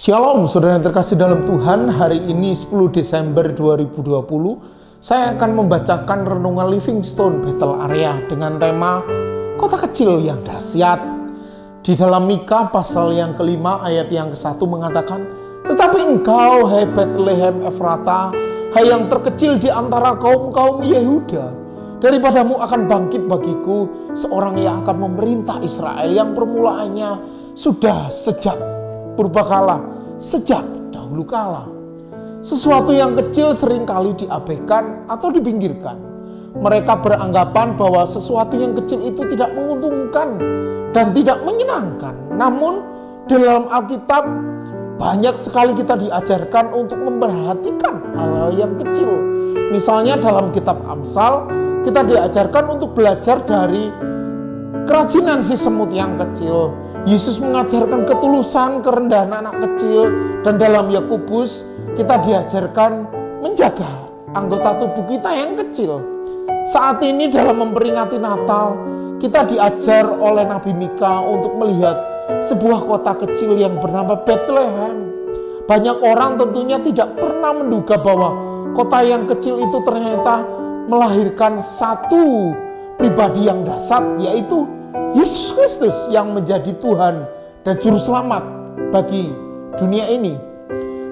Shalom saudara yang terkasih dalam Tuhan. Hari ini 10 Desember 2020 saya akan membacakan renungan Livingstone Bethel Area dengan tema Kota Kecil yang Dahsyat. Di dalam Mika pasal yang kelima ayat yang ke-1 mengatakan, "Tetapi engkau, hai Bethlehem Efrata, hai yang terkecil di antara kaum-kaum Yehuda, daripadamu akan bangkit bagiku seorang yang akan memerintah Israel yang permulaannya sudah sejak purbakala, sejak dahulu kala." Sesuatu yang kecil seringkali diabaikan atau dipinggirkan. Mereka beranggapan bahwa sesuatu yang kecil itu tidak menguntungkan dan tidak menyenangkan. Namun dalam Alkitab banyak sekali kita diajarkan untuk memperhatikan hal-hal yang kecil. Misalnya dalam kitab Amsal kita diajarkan untuk belajar dari kerajinan si semut yang kecil. Yesus mengajarkan ketulusan, kerendahan anak kecil, dan dalam Yakobus kita diajarkan menjaga anggota tubuh kita yang kecil. Saat ini dalam memperingati Natal, kita diajar oleh Nabi Mika untuk melihat sebuah kota kecil yang bernama Bethlehem. Banyak orang tentunya tidak pernah menduga bahwa kota yang kecil itu ternyata melahirkan satu pribadi yang dahsyat, yaitu Yesus Kristus yang menjadi Tuhan dan Juru Selamat bagi dunia ini.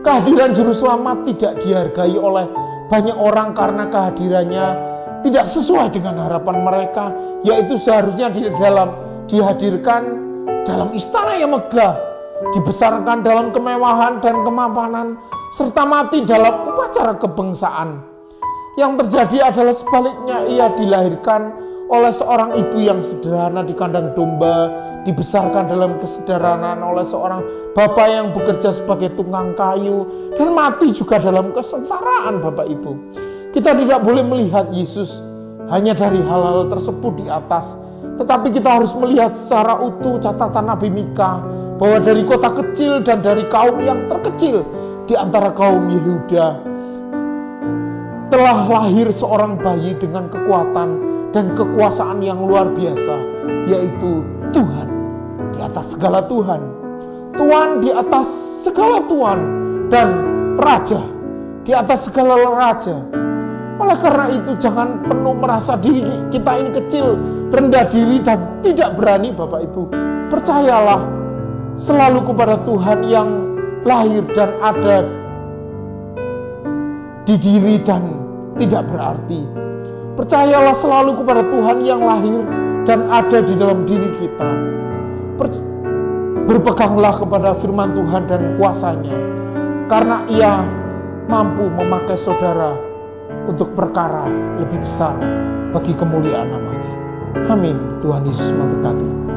Kehadiran Juru Selamat tidak dihargai oleh banyak orang karena kehadirannya tidak sesuai dengan harapan mereka, yaitu seharusnya dihadirkan dalam istana yang megah, dibesarkan dalam kemewahan dan kemapanan, serta mati dalam upacara kebangsaan. Yang terjadi adalah sebaliknya, ia dilahirkan oleh seorang ibu yang sederhana di kandang domba, dibesarkan dalam kesederhanaan oleh seorang bapak yang bekerja sebagai tukang kayu, dan mati juga dalam kesengsaraan Bapak Ibu. Kita tidak boleh melihat Yesus hanya dari hal-hal tersebut di atas, tetapi kita harus melihat secara utuh catatan Nabi Mika bahwa dari kota kecil dan dari kaum yang terkecil di antara kaum Yehuda telah lahir seorang bayi dengan kekuatan dan kekuasaan yang luar biasa, yaitu Tuhan di atas segala Tuhan, Tuhan di atas segala Tuhan, dan Raja di atas segala Raja. Oleh karena itu jangan penuh merasa diri kita ini kecil, rendah diri, dan tidak berani. Bapak Ibu, percayalah selalu kepada Tuhan yang lahir dan ada di diri dan tidak berarti. Percayalah selalu kepada Tuhan yang lahir dan ada di dalam diri kita. Berpeganglah kepada firman Tuhan dan kuasanya, karena ia mampu memakai saudara untuk perkara lebih besar bagi kemuliaan namanya. Amin. Tuhan Yesus memberkati.